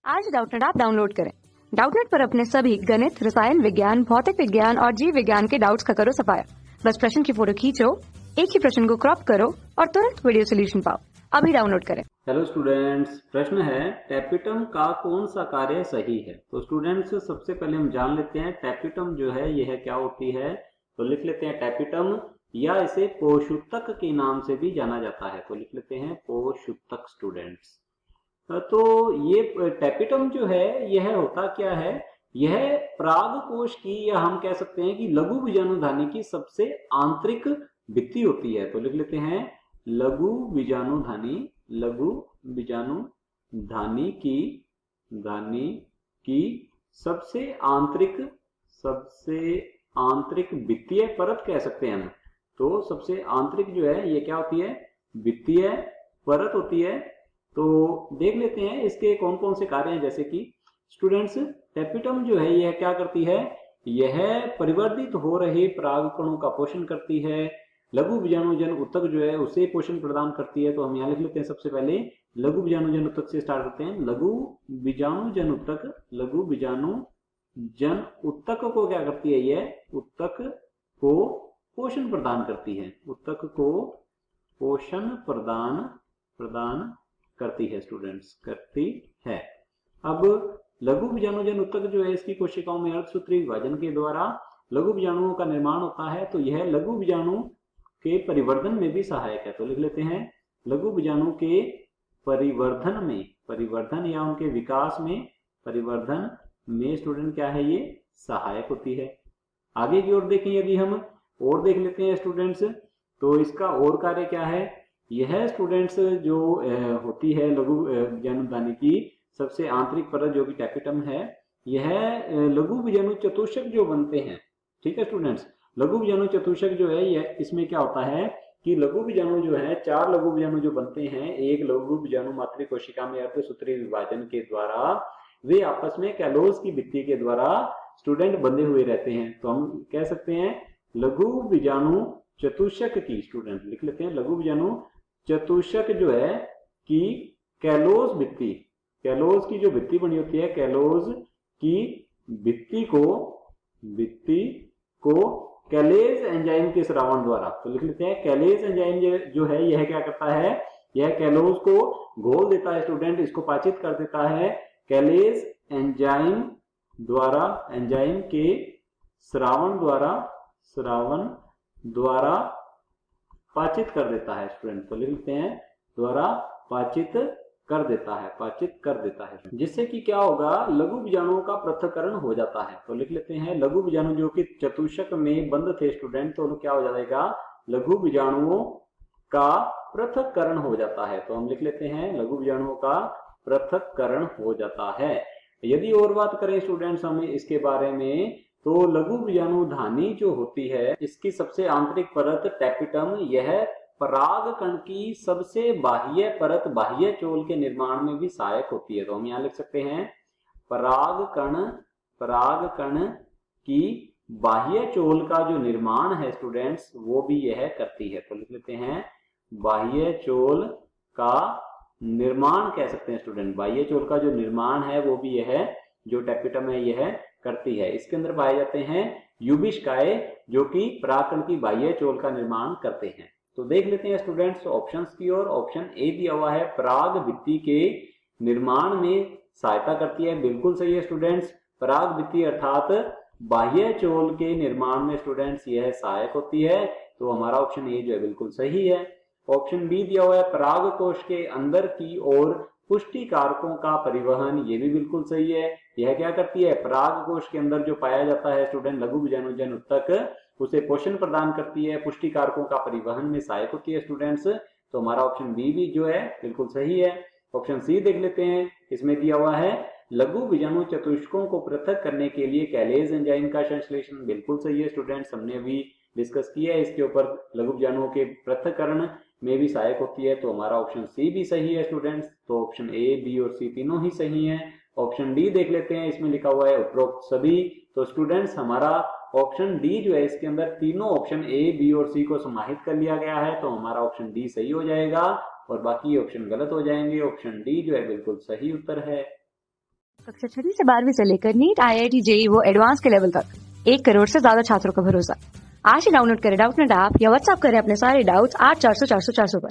आज Doubtnut app download करें। Doubtnut पर अपने सभी गणित, रसायन विज्ञान, भौतिक विज्ञान और जीव विज्ञान के डाउट्स का करो सफाया। बस प्रश्न की फोटो खींचो, एक ही प्रश्न को क्रॉप करो और तुरंत वीडियो सोल्यूशन पाओ। अभी डाउनलोड करें। हेलो स्टूडेंट्स, प्रश्न है टैपिटम का कौन सा कार्य सही है। तो स्टूडेंट्स सबसे पहले हम जान लेते हैं टैपिटम जो है यह क्या होती है। तो लिख लेते हैं टैपिटम, या इसे पोषुत्तक के नाम से भी जाना जाता है। तो लिख लेते हैं पोषुत्तक स्टूडेंट्स। तो ये टैपिटम जो है यह होता क्या है, यह पराग कोश की, या हम कह सकते हैं कि लघु बीजाणुधानी की सबसे आंतरिक भित्ति होती है। तो लिख लेते हैं लघु बीजाणुधानी, लघु बीजाणुधानी की सबसे आंतरिक वित्तीय परत कह सकते हैं हम। तो सबसे आंतरिक जो है ये क्या होती है, वित्तीय परत होती है। तो देख लेते हैं इसके कौन कौन से कार्य हैं। जैसे कि स्टूडेंट्स टैपिटम जो है यह क्या करती है, यह परिवर्धित हो रहे परागकणों का पोषण करती है। लघु बीजाणुजन ऊतक जो है उसे पोषण प्रदान करती है। तो हम यहाँ लिख लेते हैं सबसे पहले लघु बीजाणुजन ऊतक से स्टार्ट करते हैं। लघु बीजाणुजन ऊतक, लघु बीजाणुजन ऊतक को क्या करती है, यह ऊतक को पोषण प्रदान करती है। ऊतक को पोषण प्रदान करती है स्टूडेंट्स, करती है। अब लघु बीजाणुजन ऊतक जो है इसकी कोशिकाओं में अर्धसूत्री विभाजन के द्वारा लघु बीजाणुओं का निर्माण होता है। तो यह लघु बीजाणु के परिवर्धन में भी सहायक है। तो लिख लेते हैं लघु बीजाणु के परिवर्धन या उनके विकास में, परिवर्धन में स्टूडेंट क्या है, ये सहायक होती है। आगे की ओर देखें यदि हम और देख लेते हैं स्टूडेंट्स, तो इसका और कार्य क्या है, यह स्टूडेंट्स जो होती है लघु बीजाणुधानी की सबसे आंतरिक परत जो कि टैपिटम है, यह लघु बीजाणु चतुष्क जो बनते हैं। ठीक है स्टूडेंट्स, लघु बीजाणु चतुष्क जो है यह, इसमें क्या होता है कि लघु बीजाणु जो है, 4 लघु बीजाणु जो बनते हैं एक लघु बीजाणु मातृ कोशिका में अर्धसूत्री विभाजन के द्वारा, वे आपस में कैलोस की भित्ति के द्वारा स्टूडेंट बंधे हुए रहते हैं। तो हम कह सकते हैं लघु बीजाणु चतुष्क की, स्टूडेंट लिख लेते हैं लघु बीजाणु चतुष्क जो है कि कैलोस भित्ति, कैलोस की जो भित्ति बनी होती है, कैलोस की भित्ति को कैलेज एंजाइम के स्रावण द्वारा, तो लिख लेते हैं कैलेज एंजाइम जो है यह क्या करता है, यह कैलोस को घोल देता है स्टूडेंट, इसको पाचित कर देता है। कैलेज एंजाइम द्वारा, एंजाइम के स्रावण द्वारा पाचित कर देता है स्टूडेंट। तो लिख लेते हैं द्वारा पाचित कर देता है, जिससे कि क्या होगा, लघु बीजाणुओं का पृथक्करण हो जाता है। तो लिख लेते हैं लघु बीजाणु जो कि चतुष्क में बंद थे स्टूडेंट, तो क्या हो जाएगा, लघु बीजाणुओं का पृथक्करण हो जाता है। तो हम लिख लेते हैं लघु बीजाणुओं का पृथक्करण हो जाता है। यदि और बात करें स्टूडेंट्स हम इसके बारे में, तो लघु बीजाणुधानी जो होती है इसकी सबसे आंतरिक परत टैपिटम, यह पराग कण की सबसे बाह्य परत बाह्य चोल के निर्माण में भी सहायक होती है। तो हम यहाँ लिख सकते हैं पराग कण की बाह्य चोल का जो निर्माण है स्टूडेंट्स, वो भी यह करती है। तो लिख लेते हैं बाह्य चोल का निर्माण कह सकते हैं स्टूडेंट, बाह्य चोल का जो निर्माण है वो भी यह जो टैपिटम है यह करती है। इसके अंदर पाए जाते हैं युबिष्काए जो कि परागकण की बाह्य चोल का निर्माण करते हैं। तो देख लेते हैं स्टूडेंट्स ऑप्शंस की ओर। ऑप्शन ए दिया हुआ है पराग भित्ति के निर्माण में सहायता करती है, बिल्कुल सही है स्टूडेंट्स। पराग भित्ति अर्थात बाह्य चोल के निर्माण में स्टूडेंट्स यह सहायक होती है। तो हमारा ऑप्शन ए जो है बिल्कुल सही है। ऑप्शन बी दिया हुआ है पराग कोश के अंदर की ओर पुष्टि कारकों का परिवहन, ये भी बिल्कुल सही है। यह क्या करती है, पराग कोश के अंदर जो पाया जाता है स्टूडेंट लघु बीजाणुजन ऊतक, उसे पोषण प्रदान करती है, पुष्टि कारकों का परिवहन में सहायक होती है स्टूडेंट्स। तो हमारा ऑप्शन बी भी जो है बिल्कुल सही है। ऑप्शन सी देख लेते हैं, इसमें दिया हुआ है लघु बीजाणु चतुष्कों को पृथक करने के लिए कैलेज एंजाइम का संश्लेषण, बिल्कुल सही है स्टूडेंट्स, हमने अभी डिस्कस किया है इसके ऊपर, लघु बीजाणुओं के पृथक्करण में भी सहायक होती है। तो हमारा ऑप्शन सी भी सही है स्टूडेंट्स। तो ऑप्शन ए, बी और सी तीनों ही सही हैं। ऑप्शन डी देख लेते हैं, इसमें लिखा हुआ है उपरोक्त सभी। तो स्टूडेंट्स हमारा ऑप्शन डी जो है इसके अंदर तीनों ऑप्शन ए, बी और सी को समाहित कर लिया गया है। तो हमारा ऑप्शन डी सही हो जाएगा और बाकी ऑप्शन गलत हो जाएंगे। ऑप्शन डी जो है बिल्कुल सही उत्तर है। कक्षा 6वीं से 12वीं से लेकर नीट, IIT, JEE वो एडवांस के लेवल तक 1 करोड़ से ज्यादा छात्रों का भरोसा। आज ही डाउनलोड करें डाउटनेट ऐप या व्हाट्सएप करें अपने सारे डाउट्स 8400 400 400 पर।